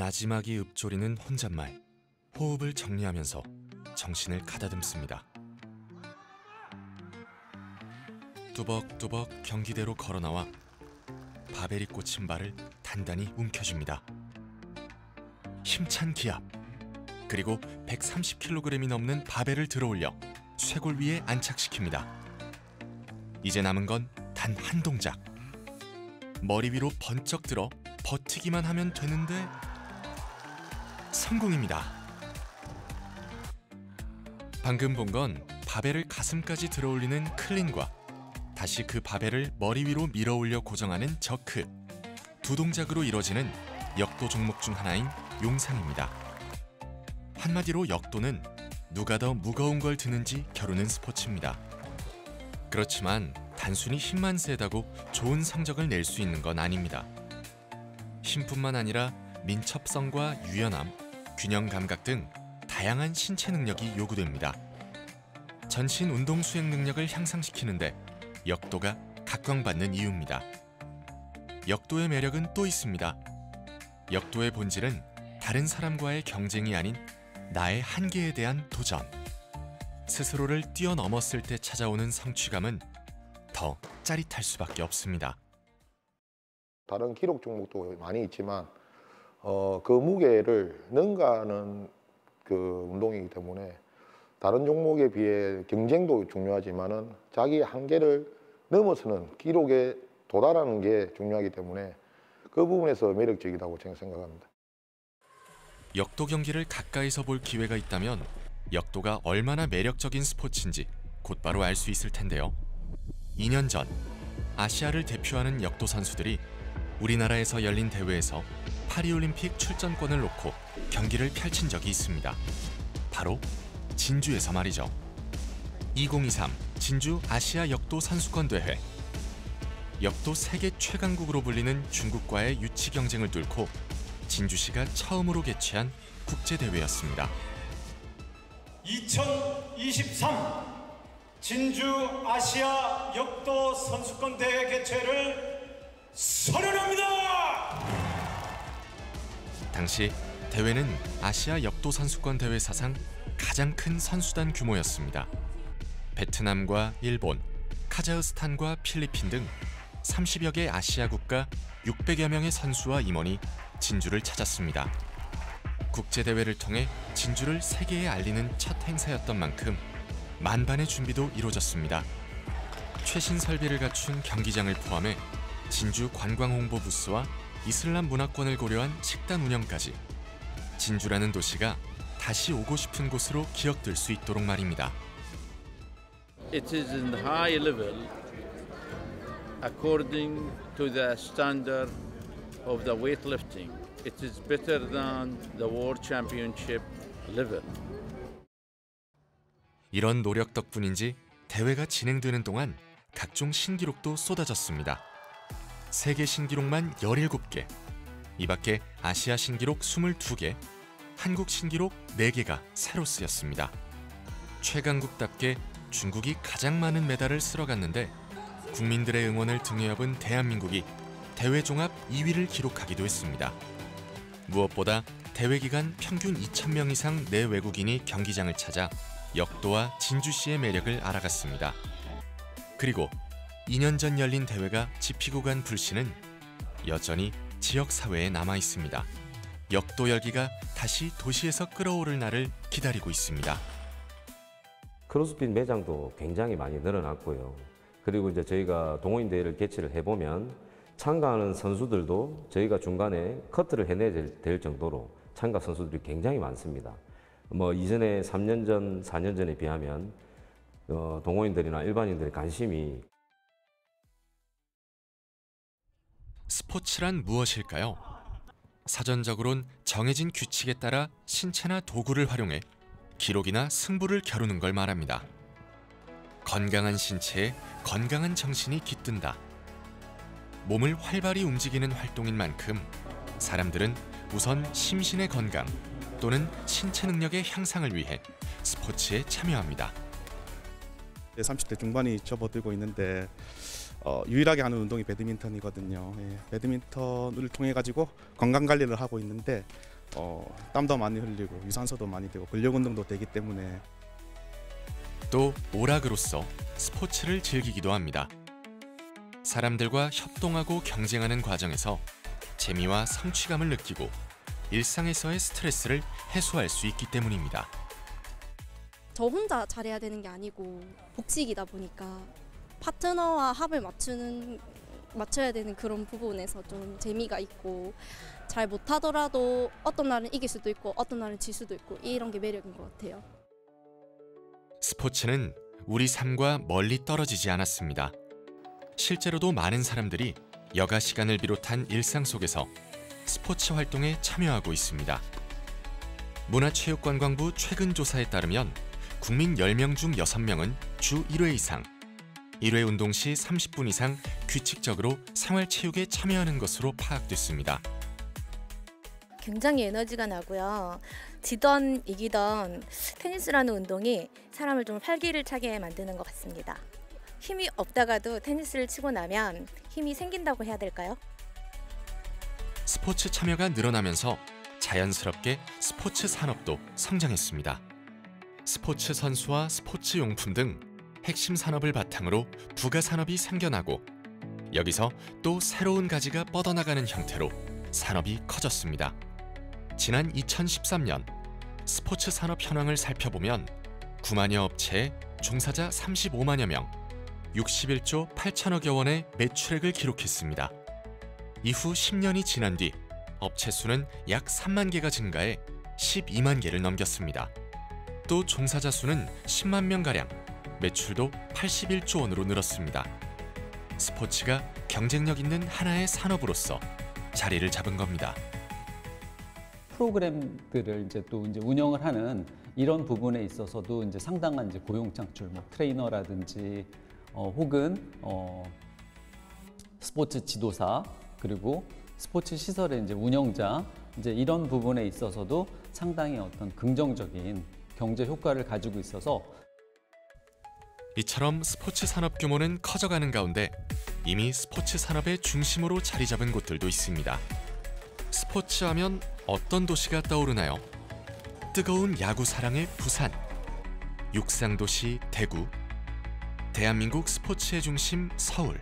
나지막이 읊조리는 혼잣말, 호흡을 정리하면서 정신을 가다듬습니다. 뚜벅뚜벅 경기대로 걸어나와 바벨이 꽂힌 발을 단단히 움켜줍니다. 힘찬 기압, 그리고 130kg이 넘는 바벨을 들어올려 쇄골 위에 안착시킵니다. 이제 남은 건 단 한 동작. 머리 위로 번쩍 들어 버티기만 하면 되는데 성공입니다. 방금 본 건 바벨을 가슴까지 들어올리는 클린과 다시 그 바벨을 머리 위로 밀어 올려 고정하는 저크, 두 동작으로 이뤄지는 역도 종목 중 하나인 용상입니다. 한마디로 역도는 누가 더 무거운 걸 드는지 겨루는 스포츠입니다. 그렇지만 단순히 힘만 세다고 좋은 성적을 낼 수 있는 건 아닙니다. 힘뿐만 아니라 민첩성과 유연함, 균형 감각 등 다양한 신체 능력이 요구됩니다. 전신 운동 수행 능력을 향상시키는데 역도가 각광받는 이유입니다. 역도의 매력은 또 있습니다. 역도의 본질은 다른 사람과의 경쟁이 아닌 나의 한계에 대한 도전. 스스로를 뛰어넘었을 때 찾아오는 성취감은 더 짜릿할 수밖에 없습니다. 다른 기록 종목도 많이 있지만 그 무게를 능가하는 그 운동이기 때문에 다른 종목에 비해 경쟁도 중요하지만은 자기 한계를 넘어서는 기록에 도달하는 게 중요하기 때문에 그 부분에서 매력적이라고 저는 생각합니다. 역도 경기를 가까이서 볼 기회가 있다면 역도가 얼마나 매력적인 스포츠인지 곧바로 알 수 있을 텐데요. 2년 전 아시아를 대표하는 역도 선수들이 우리나라에서 열린 대회에서 파리올림픽 출전권을 놓고 경기를 펼친 적이 있습니다. 바로 진주에서 말이죠. 2023 진주 아시아 역도 선수권 대회. 역도 세계 최강국으로 불리는 중국과의 유치 경쟁을 뚫고 진주시가 처음으로 개최한 국제대회였습니다. 2023 진주 아시아 역도 선수권 대회 개최를 선언합니다. 당시 대회는 아시아 역도 선수권 대회 사상 가장 큰 선수단 규모였습니다. 베트남과 일본, 카자흐스탄과 필리핀 등 30여 개 아시아 국가 600여 명의 선수와 임원이 진주를 찾았습니다. 국제대회를 통해 진주를 세계에 알리는 첫 행사였던 만큼 만반의 준비도 이루어졌습니다. 최신 설비를 갖춘 경기장을 포함해 진주 관광홍보 부스와 이슬람 문화권을 고려한 식당 운영까지 진주라는 도시가 다시 오고 싶은 곳으로 기억될 수 있도록 말입니다. It is in high level according to the standard of the weightlifting. It is better than the World Championship level. 이런 노력 덕분인지 대회가 진행되는 동안 각종 신기록도 쏟아졌습니다. 세계 신기록만 17개, 이 밖에 아시아 신기록 22개, 한국 신기록 4개가 새로 쓰였습니다. 최강국답게 중국이 가장 많은 메달을 쓸어갔는데 국민들의 응원을 등에 업은 대한민국이 대회 종합 2위를 기록하기도 했습니다. 무엇보다 대회 기간 평균 2,000명 이상 내 외국인이 경기장을 찾아 역도와 진주시의 매력을 알아갔습니다. 그리고 2년 전 열린 대회가 지피고 간 불씨는 여전히 지역사회에 남아있습니다. 역도 열기가 다시 도시에서 끓어오를 날을 기다리고 있습니다. 크로스핏 매장도 굉장히 많이 늘어났고요. 그리고 이제 저희가 동호인대회를 개최를 해보면 참가하는 선수들도 저희가 중간에 커트를 해내야 될 정도로 참가 선수들이 굉장히 많습니다. 이전에 3년 전, 4년 전에 비하면 동호인들이나 일반인들의 관심이. 스포츠란 무엇일까요? 사전적으론 정해진 규칙에 따라 신체나 도구를 활용해 기록이나 승부를 겨루는 걸 말합니다. 건강한 신체에 건강한 정신이 깃든다. 몸을 활발히 움직이는 활동인 만큼 사람들은 우선 심신의 건강 또는 신체 능력의 향상을 위해 스포츠에 참여합니다. 30대 중반이 접어들고 있는데 유일하게 하는 운동이 배드민턴이거든요. 배드민턴을 통해 가지고 건강 관리를 하고 있는데 땀도 많이 흘리고 유산소도 많이 되고 근력 운동도 되기 때문에 또 오락으로서 스포츠를 즐기기도 합니다. 사람들과 협동하고 경쟁하는 과정에서 재미와 성취감을 느끼고 일상에서의 스트레스를 해소할 수 있기 때문입니다. 저 혼자 잘해야 되는 게 아니고 복식이다 보니까 파트너와 합을 맞춰야 되는 그런 부분에서 좀 재미가 있고, 잘 못하더라도 어떤 날은 이길 수도 있고 어떤 날은 질 수도 있고, 이런 게 매력인 것 같아요. 스포츠는 우리 삶과 멀리 떨어지지 않았습니다. 실제로도 많은 사람들이 여가 시간을 비롯한 일상 속에서 스포츠 활동에 참여하고 있습니다. 문화체육관광부 최근 조사에 따르면 국민 10명 중 6명은 주 1회 이상, 1회 운동 시 30분 이상 규칙적으로 생활체육에 참여하는 것으로 파악됐습니다. 굉장히 에너지가 나고요. 지던 이기던 테니스라는 운동이 사람을 좀 활기를 차게 만드는 것 같습니다. 힘이 없다가도 테니스를 치고 나면 힘이 생긴다고 해야 될까요? 스포츠 참여가 늘어나면서 자연스럽게 스포츠 산업도 성장했습니다. 스포츠 선수와 스포츠 용품 등 핵심 산업을 바탕으로 부가 산업이 생겨나고, 여기서 또 새로운 가지가 뻗어나가는 형태로 산업이 커졌습니다. 지난 2013년 스포츠 산업 현황을 살펴보면 9만여 업체에 종사자 35만여 명, 61조 8천억여 원의 매출액을 기록했습니다. 이후 10년이 지난 뒤 업체 수는 약 3만 개가 증가해 12만 개를 넘겼습니다. 또 종사자 수는 10만 명가량, 매출도 81조 원으로 늘었습니다. 스포츠가 경쟁력 있는 하나의 산업으로서 자리를 잡은 겁니다. 프로그램들을 이제 운영을 하는 이런 부분에 있어서도 이제 상당한 이제 고용 창출, 트레이너라든지 혹은 스포츠 지도사, 그리고 스포츠 시설의 이제 운영자, 이제 이런 부분에 있어서도 상당히 어떤 긍정적인 경제 효과를 가지고 있어서, 이처럼 스포츠 산업 규모는 커져가는 가운데 이미 스포츠 산업의 중심으로 자리 잡은 곳들도 있습니다. 스포츠 하면 어떤 도시가 떠오르나요? 뜨거운 야구 사랑의 부산, 육상도시 대구, 대한민국 스포츠의 중심 서울.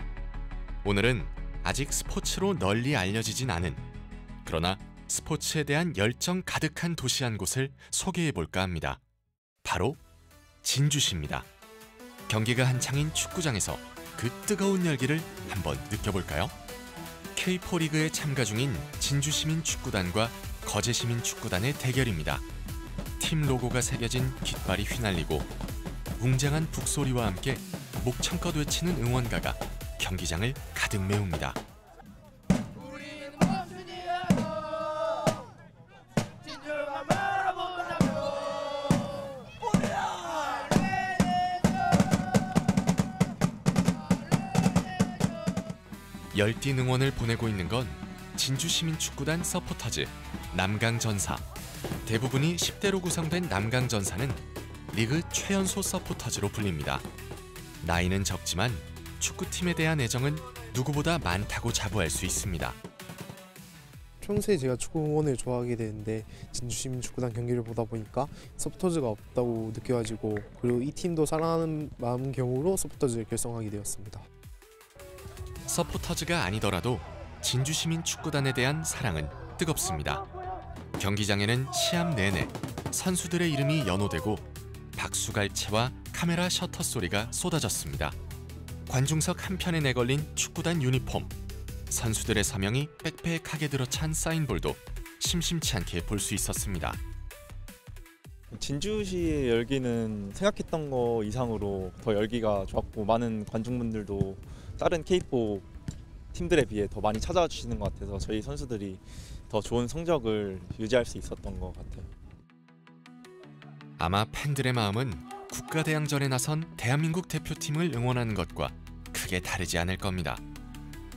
오늘은 아직 스포츠로 널리 알려지진 않은, 그러나 스포츠에 대한 열정 가득한 도시 한 곳을 소개해볼까 합니다. 바로 진주시입니다. 경기가 한창인 축구장에서 그 뜨거운 열기를 한번 느껴볼까요? K4 리그에 참가 중인 진주시민축구단과 거제시민축구단의 대결입니다. 팀 로고가 새겨진 깃발이 휘날리고 웅장한 북소리와 함께 목청껏 외치는 응원가가 경기장을 가득 메웁니다. 열띤 응원을 보내고 있는 건 진주시민축구단 서포터즈 남강전사. 대부분이 10대로 구성된 남강전사는 리그 최연소 서포터즈로 불립니다. 나이는 적지만 축구팀에 대한 애정은 누구보다 많다고 자부할 수 있습니다. 평소에 제가 축구 응원을 좋아하게 되는데 진주시민축구단 경기를 보다 보니까 서포터즈가 없다고 느껴가지고, 그리고 이 팀도 사랑하는 마음 경우로 서포터즈를 결성하게 되었습니다. 서포터즈가 아니더라도 진주시민축구단에 대한 사랑은 뜨겁습니다. 경기장에는 시합 내내 선수들의 이름이 연호되고 박수갈채와 카메라 셔터 소리가 쏟아졌습니다. 관중석 한편에 내걸린 축구단 유니폼, 선수들의 서명이 빽빽하게 들어찬 사인볼도 심심치 않게 볼 수 있었습니다. 진주시의 열기는 생각했던 거 이상으로 더 열기가 좋았고, 많은 관중분들도 다른 K4 팀들에 비해 더 많이 찾아와 주시는 것 같아서 저희 선수들이 더 좋은 성적을 유지할 수 있었던 것 같아요. 아마 팬들의 마음은 국가대항전에 나선 대한민국 대표팀을 응원하는 것과 크게 다르지 않을 겁니다.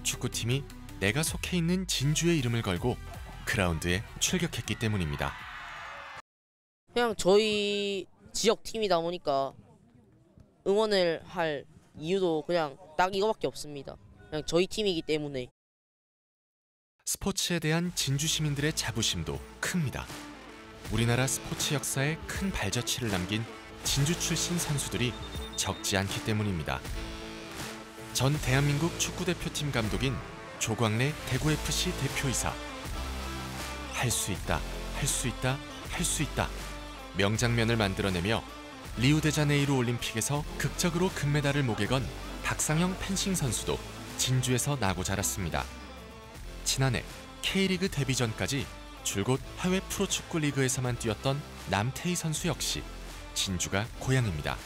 축구팀이 내가 속해 있는 진주의 이름을 걸고 그라운드에 출격했기 때문입니다. 그냥 저희 지역 팀이다 보니까 응원을 할 이유도 그냥 딱 이거밖에 없습니다. 그냥 저희 팀이기 때문에. 스포츠에 대한 진주 시민들의 자부심도 큽니다. 우리나라 스포츠 역사에 큰 발자취를 남긴 진주 출신 선수들이 적지 않기 때문입니다. 전 대한민국 축구대표팀 감독인 조광래 대구FC 대표이사. 할 수 있다, 할 수 있다, 할 수 있다. 명장면을 만들어내며 리우데자네이루 올림픽에서 극적으로 금메달을 목에 건 박상형 펜싱 선수도 진주에서 나고 자랐습니다. 지난해 K리그 데뷔전까지 줄곧 해외 프로축구 리그에서만 뛰었던 남태희 선수 역시 진주가 고향입니다.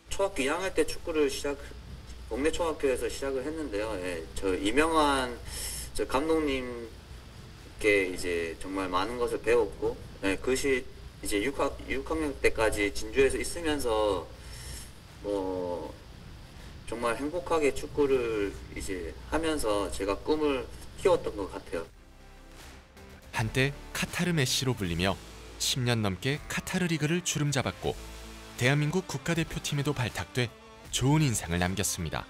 초등학교 2학년 때 축구를 동네 초등학교에서 시작을 했는데요. 예, 저 이명환 감독님께 이제 정말 많은 것을 배웠고, 예, 그것이 이제 6학년 때까지 진주에서 있으면서 정말 행복하게 축구를 이제 하면서 제가 꿈을 키웠던 것 같아요. 한때 카타르 메시로 불리며 10년 넘게 카타르 리그를 주름잡았고 대한민국 국가대표팀에도 발탁돼 좋은 인상을 남겼습니다.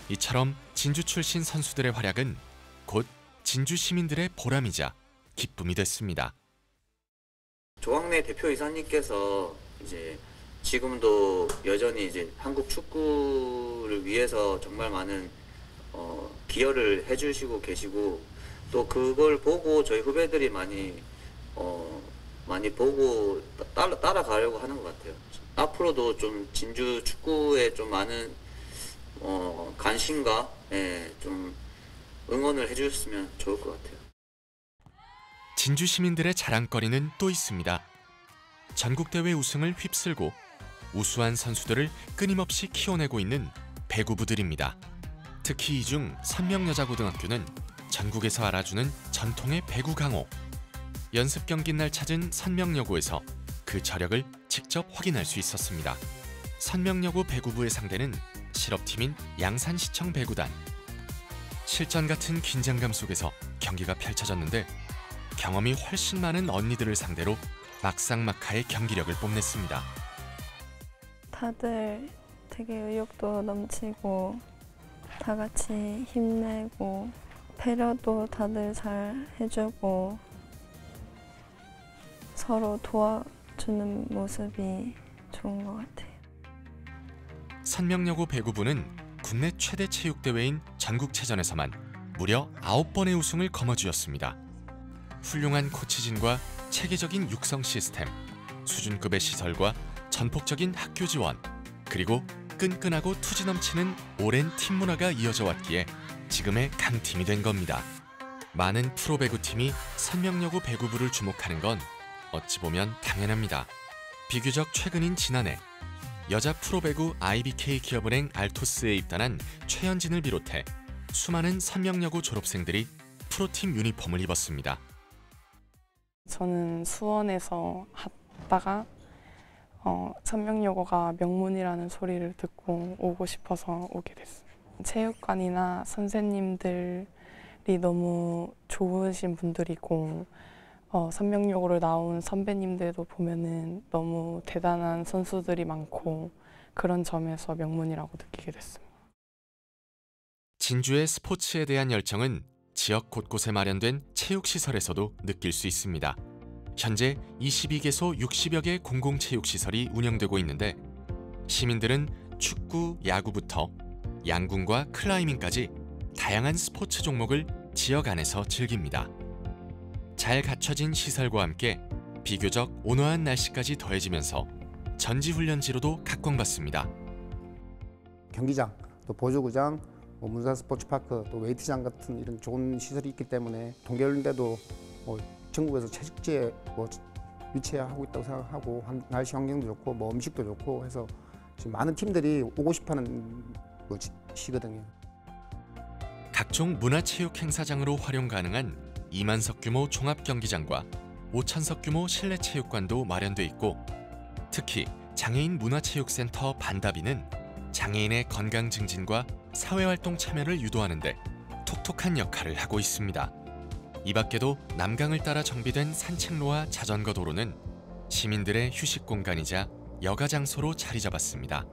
이처럼 진주 출신 선수들의 활약은 곧 진주 시민들의 보람이자 기쁨이 됐습니다. 조광래 대표이사님께서 이제 지금도 여전히 이제 한국 축구를 위해서 정말 많은 기여를 해주시고 계시고, 또 그걸 보고 저희 후배들이 많이 보고 따라가려고 하는 것 같아요. 앞으로도 좀 진주 축구에 좀 많은 관심과 좀 응원을 해주셨으면 좋을 것 같아요. 진주 시민들의 자랑거리는 또 있습니다. 전국대회 우승을 휩쓸고 우수한 선수들을 끊임없이 키워내고 있는 배구부들입니다. 특히 이 중 선명여자고등학교는 전국에서 알아주는 전통의 배구 강호. 연습 경기 날 찾은 선명여고에서 그 저력을 직접 확인할 수 있었습니다. 선명여고 배구부의 상대는 실업팀인 양산시청 배구단. 실전 같은 긴장감 속에서 경기가 펼쳐졌는데 경험이 훨씬 많은 언니들을 상대로 막상막하의 경기력을 뽐냈습니다. 다들 되게 의욕도 넘치고 다 같이 힘내고 배려도 다들 잘 해주고 서로 도와주는 모습이 좋은 것 같아요. 선명여고 배구부는 국내 최대 체육대회인 전국체전에서만 무려 9번의 우승을 거머쥐었습니다. 훌륭한 코치진과 체계적인 육성 시스템, 수준급의 시설과 전폭적인 학교 지원, 그리고 끈끈하고 투지 넘치는 오랜 팀 문화가 이어져 왔기에 지금의 강팀이 된 겁니다. 많은 프로배구팀이 선명여고 배구부를 주목하는 건 어찌 보면 당연합니다. 비교적 최근인 지난해 여자 프로배구 IBK 기업은행 알토스에 입단한 최현진을 비롯해 수많은 선명여고 졸업생들이 프로팀 유니폼을 입었습니다. 저는 수원에서 하다가 선명여고가 명문이라는 소리를 듣고 오고 싶어서 오게 됐어요. 체육관이나 선생님들이 너무 좋으신 분들이고 선명여고를 나온 선배님들도 보면은 너무 대단한 선수들이 많고 그런 점에서 명문이라고 느끼게 됐습니다. 진주의 스포츠에 대한 열정은 지역 곳곳에 마련된 체육시설에서도 느낄 수 있습니다. 현재 22개소 60여 개 공공체육시설이 운영되고 있는데 시민들은 축구, 야구부터 양궁과 클라이밍까지 다양한 스포츠 종목을 지역 안에서 즐깁니다. 잘 갖춰진 시설과 함께 비교적 온화한 날씨까지 더해지면서 전지훈련지로도 각광받습니다. 경기장, 또 보조구장, 문산 스포츠파크, 또 웨이트장 같은 이런 좋은 시설이 있기 때문에 동계올림픽도 전국에서 최적지에 위치하고 있다고 생각하고 날씨 환경도 좋고 음식도 좋고 해서 지금 많은 팀들이 오고 싶어하는 시거든요. 각종 문화체육 행사장으로 활용 가능한 2만석 규모 종합경기장과 5천석 규모 실내체육관도 마련돼 있고 특히 장애인 문화체육센터 반다비는 장애인의 건강 증진과 사회활동 참여를 유도하는 데 톡톡한 역할을 하고 있습니다. 이 밖에도 남강을 따라 정비된 산책로와 자전거 도로는 시민들의 휴식 공간이자 여가 장소로 자리 잡았습니다.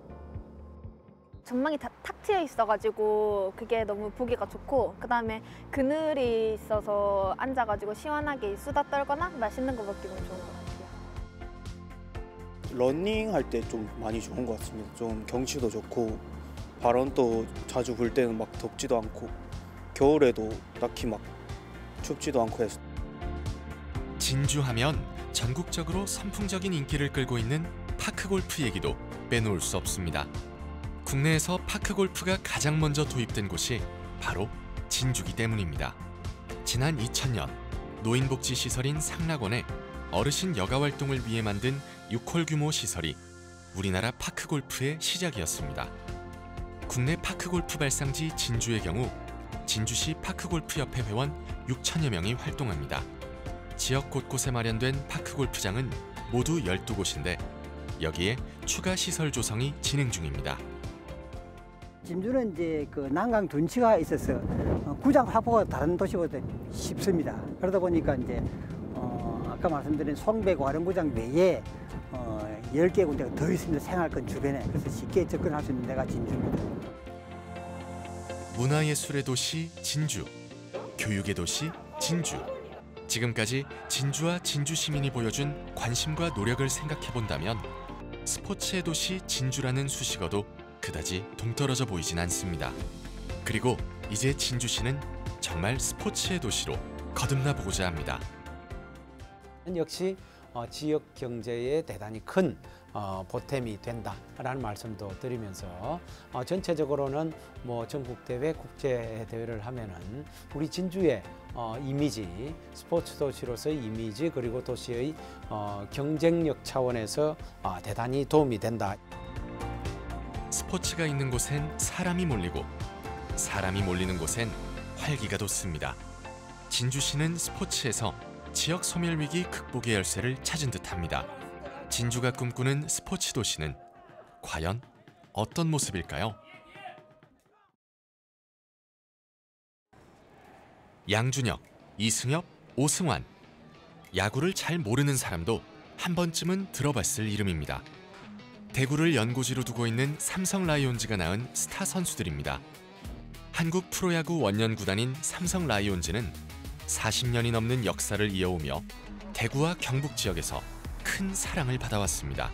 전망이 다 탁 트여 있어가지고 그게 너무 보기가 좋고, 그다음에 그늘이 있어서 앉아가지고 시원하게 수다 떨거나 맛있는 거 먹기 너무 좋은 것 같아요. 러닝 할 때 좀 많이 좋은 것 같습니다. 좀 경치도 좋고 바람도 자주 불 때는 막 덥지도 않고 겨울에도 딱히 막 춥지도 않고 해서. 진주하면 전국적으로 선풍적인 인기를 끌고 있는 파크골프 얘기도 빼놓을 수 없습니다. 국내에서 파크골프가 가장 먼저 도입된 곳이 바로 진주기 때문입니다. 지난 2000년 노인복지시설인 상락원에 어르신 여가활동을 위해 만든 6홀 규모 시설이 우리나라 파크골프의 시작이었습니다. 국내 파크골프 발상지 진주의 경우 진주시 파크골프협회 회원 6천여 명이 활동합니다. 지역 곳곳에 마련된 파크골프장은 모두 12곳인데 여기에 추가 시설 조성이 진행 중입니다. 진주는 이제 그 난강 둔치가 있어서 구장 확보가 다른 도시보다 쉽습니다. 그러다 보니까 이제 아까 말씀드린 송배 과령구장 외에 10개 군데가 더 있습니다. 생활권 주변에. 그래서 쉽게 접근할 수 있는 데가 진주입니다. 문화예술의 도시 진주, 교육의 도시 진주. 지금까지 진주와 진주 시민이 보여준 관심과 노력을 생각해본다면 스포츠의 도시 진주라는 수식어도 그다지 동떨어져 보이진 않습니다. 그리고 이제 진주시는 정말 스포츠의 도시로 거듭나 보고자 합니다. 역시 지역 경제에 대단히 큰 보탬이 된다라는 말씀도 드리면서 전체적으로는 뭐 전국 대회, 국제 대회를 하면은 우리 진주의 이미지, 스포츠 도시로서의 이미지, 그리고 도시의 경쟁력 차원에서 대단히 도움이 된다. 스포츠가 있는 곳엔 사람이 몰리고 사람이 몰리는 곳엔 활기가 돋습니다. 진주시는 스포츠에서 지역 소멸 위기 극복의 열쇠를 찾은 듯합니다. 진주가 꿈꾸는 스포츠 도시는 과연 어떤 모습일까요? 양준혁, 이승엽, 오승환. 야구를 잘 모르는 사람도 한 번쯤은 들어봤을 이름입니다. 대구를 연고지로 두고 있는 삼성 라이온즈가 낳은 스타 선수들입니다. 한국 프로야구 원년 구단인 삼성 라이온즈는 40년이 넘는 역사를 이어오며 대구와 경북 지역에서 큰 사랑을 받아왔습니다.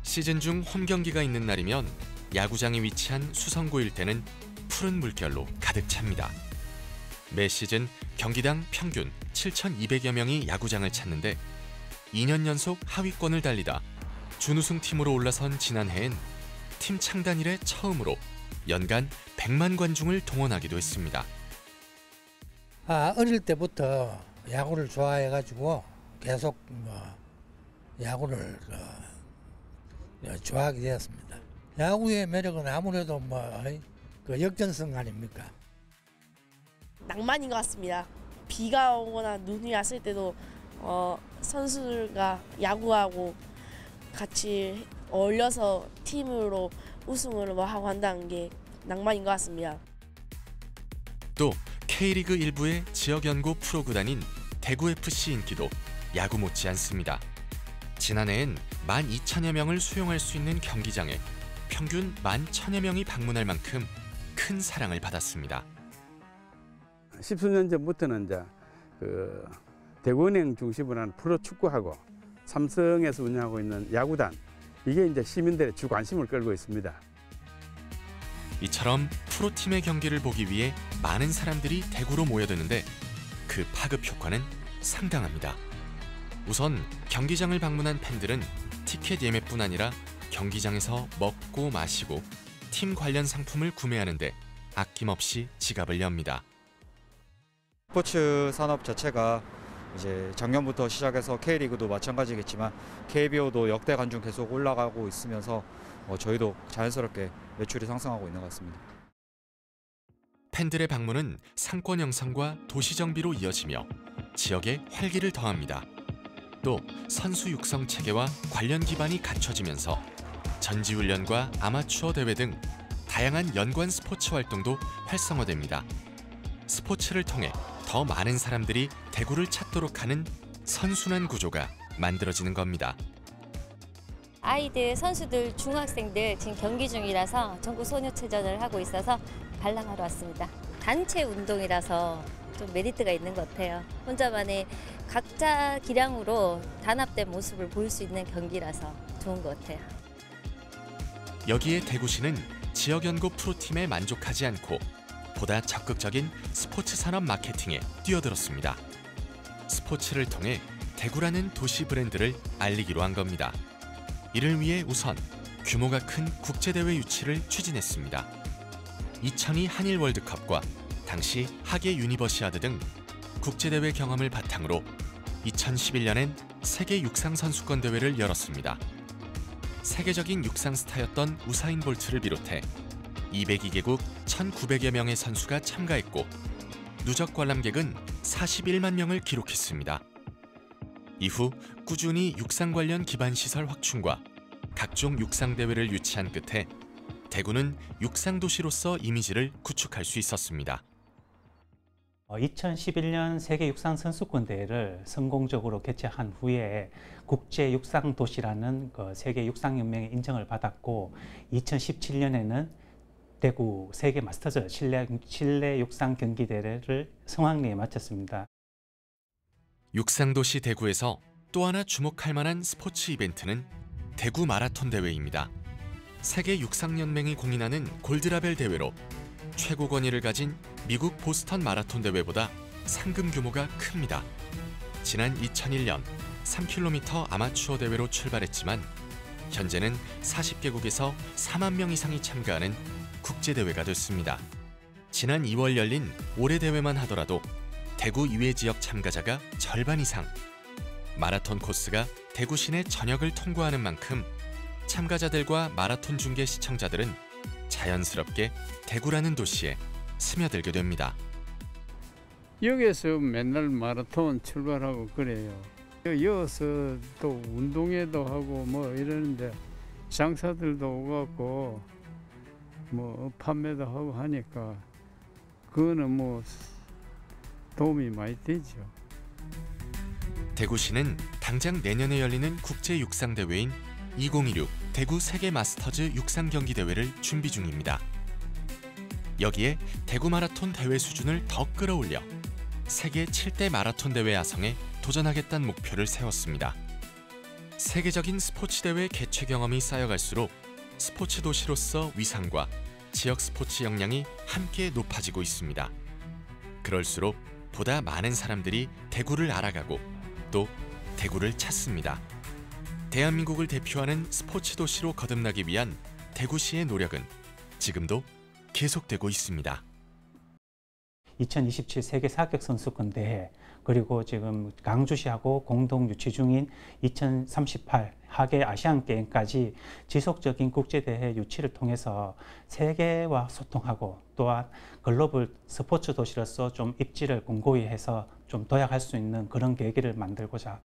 시즌 중 홈 경기가 있는 날이면 야구장이 위치한 수성구 일대는 푸른 물결로 가득 찹니다. 매 시즌 경기당 평균 7,200여 명이 야구장을 찾는데 2년 연속 하위권을 달리다 준우승 팀으로 올라선 지난해엔 팀 창단 이래 처음으로 연간 100만 관중을 동원하기도 했습니다. 어릴 때부터 야구를 좋아해가지고 계속 야구를 좋아하게 되었습니다. 야구의 매력은 아무래도 그 역전성 아닙니까? 낭만인 것 같습니다. 비가 오거나 눈이 왔을 때도 선수들과 야구하고 같이 어울려서 팀으로 우승을 하고 한다는 게 낭만인 것 같습니다. 또 K리그 1부의 지역연고 프로구단인 대구FC 인기도 야구 못지않습니다. 지난해엔 12,000여 명을 수용할 수 있는 경기장에 평균 11,000여 명이 방문할 만큼 큰 사랑을 받았습니다. 10수년 전부터는 이제 그 대구은행 중심으로 한 프로축구하고 삼성에서 운영하고 있는 야구단, 이게 이제 시민들의 주 관심을 끌고 있습니다. 이처럼 프로팀의 경기를 보기 위해 많은 사람들이 대구로 모여드는데 그 파급 효과는 상당합니다. 우선 경기장을 방문한 팬들은 티켓 예매뿐 아니라 경기장에서 먹고 마시고 팀 관련 상품을 구매하는데 아낌없이 지갑을 엽니다. 스포츠 산업 자체가 이제 작년부터 시작해서 K리그도 마찬가지겠지만 KBO도 역대 관중 계속 올라가고 있으면서 저희도 자연스럽게 매출이 상승하고 있는 것 같습니다. 팬들의 방문은 상권 형성과 도시 정비로 이어지며 지역에 활기를 더합니다. 또 선수 육성 체계와 관련 기반이 갖춰지면서 전지훈련과 아마추어 대회 등 다양한 연관 스포츠 활동도 활성화됩니다. 스포츠를 통해 더 많은 사람들이 대구를 찾도록 하는 선순환 구조가 만들어지는 겁니다. 아이들, 선수들, 중학생들 지금 경기 중이라서 전국 소녀체전을 하고 있어서 관람하러 왔습니다. 단체 운동이라서 좀 메리트가 있는 것 같아요. 혼자만의 각자 기량으로 단합된 모습을 보일 수 있는 경기라서 좋은 것 같아요. 여기에 대구시는 지역 연고 프로팀에 만족하지 않고 보다 적극적인 스포츠 산업 마케팅에 뛰어들었습니다. 스포츠를 통해 대구라는 도시 브랜드를 알리기로 한 겁니다. 이를 위해 우선 규모가 큰 국제대회 유치를 추진했습니다. 2002 한일 월드컵과 당시 하계 유니버시아드 등 국제대회 경험을 바탕으로 2011년엔 세계 육상 선수권 대회를 열었습니다. 세계적인 육상 스타였던 우사인 볼트를 비롯해 202개국 1,900여 명의 선수가 참가했고 누적 관람객은 41만 명을 기록했습니다. 이후 꾸준히 육상 관련 기반 시설 확충과 각종 육상 대회를 유치한 끝에 대구는 육상 도시로서 이미지를 구축할 수 있었습니다. 2011년 세계 육상 선수권 대회를 성공적으로 개최한 후에 국제 육상 도시라는 세계 육상 연맹의 인정을 받았고 2017년에는 대구 세계 마스터즈 실내 육상 경기 대회를 성황리에 마쳤습니다. 육상도시 대구에서 또 하나 주목할 만한 스포츠 이벤트는 대구 마라톤 대회입니다. 세계 육상연맹이 공인하는 골드라벨 대회로 최고 권위를 가진 미국 보스턴 마라톤 대회보다 상금 규모가 큽니다. 지난 2001년 3km 아마추어 대회로 출발했지만 현재는 40개국에서 4만 명 이상이 참가하는 국제대회가 됐습니다. 지난 2월 열린 올해 대회만 하더라도 대구 이외 지역 참가자가 절반 이상. 마라톤 코스가 대구 시내 전역을 통과하는 만큼 참가자들과 마라톤 중계 시청자들은 자연스럽게 대구라는 도시에 스며들게 됩니다. 여기에서 맨날 마라톤 출발하고 그래요. 여기서 또 운동회도 하고 뭐 이러는데 장사들도 오갖고 뭐 판매도 하고 하니까 그거는 뭐 도움이 많이 되죠. 대구시는 당장 내년에 열리는 국제 육상 대회인 2016 대구 세계 마스터즈 육상 경기 대회를 준비 중입니다. 여기에 대구 마라톤 대회 수준을 더 끌어올려 세계 7대 마라톤 대회 야성에 도전하겠다는 목표를 세웠습니다. 세계적인 스포츠 대회 개최 경험이 쌓여갈수록 스포츠 도시로서 위상과 지역 스포츠 역량이 함께 높아지고 있습니다. 그럴수록 보다 많은 사람들이 대구를 알아가고 또 대구를 찾습니다. 대한민국을 대표하는 스포츠 도시로 거듭나기 위한 대구시의 노력은 지금도 계속되고 있습니다. 2027 세계 사격 선수권 대회 그리고 지금 강주시하고 공동 유치 중인 2038 하계 아시안 게임까지 지속적인 국제 대회 유치를 통해서 세계와 소통하고 또한 글로벌 스포츠 도시로서 좀 입지를 공고히 해서 좀 도약할 수 있는 그런 계기를 만들고자.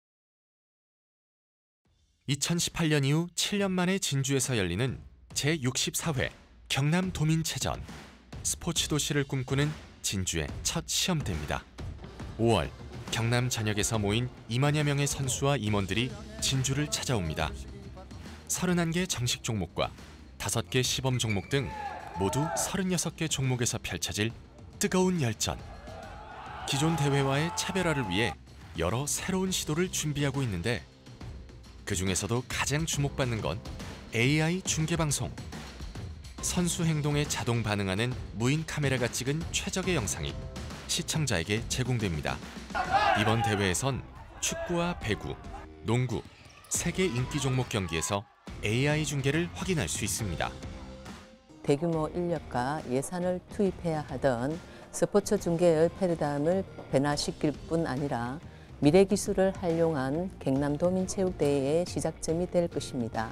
2018년 이후 7년 만에 진주에서 열리는 제64회 경남 도민체전. 스포츠 도시를 꿈꾸는 진주의 첫 시험대입니다. 5월 경남 전역에서 모인 2만여 명의 선수와 임원들이 진주를 찾아옵니다. 31개 정식 종목과 5개 시범 종목 등 모두 36개 종목에서 펼쳐질 뜨거운 열전. 기존 대회와의 차별화를 위해 여러 새로운 시도를 준비하고 있는데 그 중에서도 가장 주목받는 건 AI 중계방송. 선수 행동에 자동 반응하는 무인 카메라가 찍은 최적의 영상이 시청자에게 제공됩니다. 이번 대회에선 축구와 배구, 농구, 세계 인기 종목 경기에서 AI 중계를 확인할 수 있습니다. 대규모 인력과 예산을 투입해야 하던 스포츠 중계의 패러다임을 변화시킬 뿐 아니라 미래 기술을 활용한 경남도민체육대회의 시작점이 될 것입니다.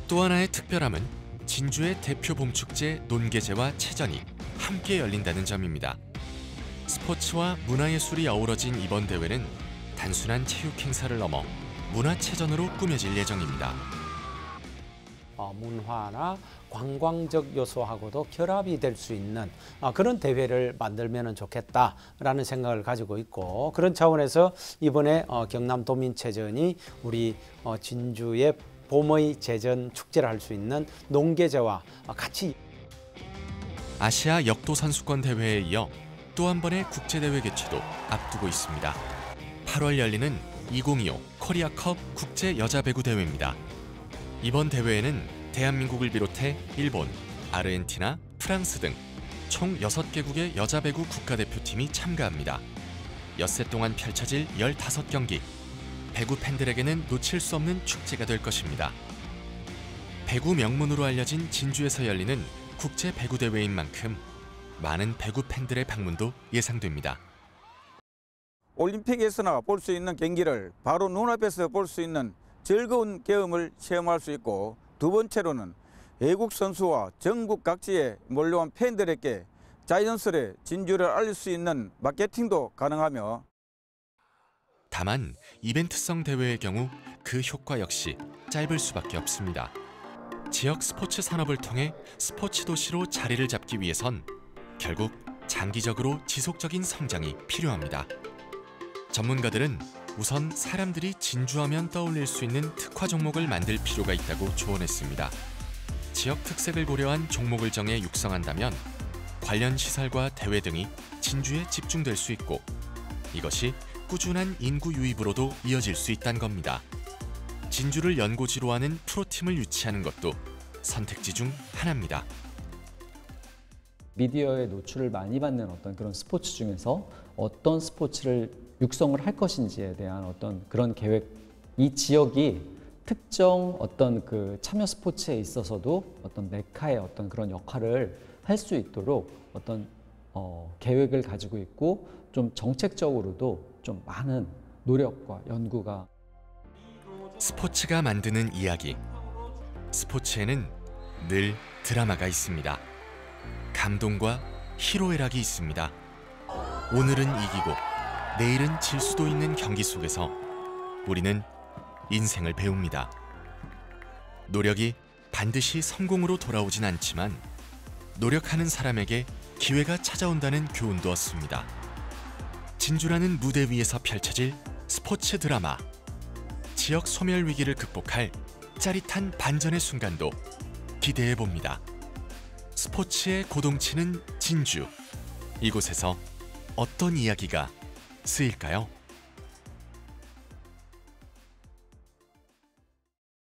또 하나의 특별함은 진주의 대표 봄축제 논계제와 체전이 함께 열린다는 점입니다. 스포츠와 문화예술이 어우러진 이번 대회는 단순한 체육 행사를 넘어 문화체전으로 꾸며질 예정입니다. 문화나 관광적 요소하고도 결합이 될 수 있는 그런 대회를 만들면 좋겠다라는 생각을 가지고 있고, 그런 차원에서 이번에 경남도민체전이 우리 진주의 봄의 제전 축제를 할 수 있는 농계제와 같이 아시아 역도 선수권 대회에 이어 또 한 번의 국제대회 개최도 앞두고 있습니다. 8월 열리는 2025 코리아컵 국제 여자 배구 대회입니다. 이번 대회에는 대한민국을 비롯해 일본, 아르헨티나, 프랑스 등 총 6개국의 여자 배구 국가대표팀이 참가합니다. 엿새 동안 펼쳐질 15경기. 배구 팬들에게는 놓칠 수 없는 축제가 될 것입니다. 배구 명문으로 알려진 진주에서 열리는 국제 배구 대회인 만큼 많은 배구 팬들의 방문도 예상됩니다. 올림픽에서나 볼 수 있는 경기를 바로 눈앞에서 볼 수 있는 즐거운 경험을 체험할 수 있고, 두 번째로는 외국 선수와 전국 각지에 몰려온 팬들에게 자연스레 진주를 알릴 수 있는 마케팅도 가능하며, 다만 이벤트성 대회의 경우 그 효과 역시 짧을 수밖에 없습니다. 지역 스포츠 산업을 통해 스포츠 도시로 자리를 잡기 위해선 결국 장기적으로 지속적인 성장이 필요합니다. 전문가들은 우선 사람들이 진주하면 떠올릴 수 있는 특화 종목을 만들 필요가 있다고 조언했습니다. 지역 특색을 고려한 종목을 정해 육성한다면 관련 시설과 대회 등이 진주에 집중될 수 있고, 이것이 꾸준한 인구 유입으로도 이어질 수 있다는 겁니다. 진주를 연고지로 하는 프로팀을 유치하는 것도 선택지 중 하나입니다. 미디어에 노출을 많이 받는 어떤 그런 스포츠 중에서 어떤 스포츠를 육성을 할 것인지에 대한 어떤 그런 계획, 이 지역이 특정 어떤 그 참여 스포츠에 있어서도 어떤 메카의 어떤 그런 역할을 할 수 있도록 어떤 계획을 가지고 있고, 좀 정책적으로도 좀 많은 노력과 연구가. 스포츠가 만드는 이야기. 스포츠에는 늘 드라마가 있습니다. 감동과 희로애락이 있습니다. 오늘은 이기고 내일은 질 수도 있는 경기 속에서 우리는 인생을 배웁니다. 노력이 반드시 성공으로 돌아오진 않지만 노력하는 사람에게 기회가 찾아온다는 교훈도 얻습니다. 진주라는 무대 위에서 펼쳐질 스포츠 드라마. 지역 소멸 위기를 극복할 짜릿한 반전의 순간도 기대해봅니다. 스포츠의 고동치는 진주. 이곳에서 어떤 이야기가 쓰일까요?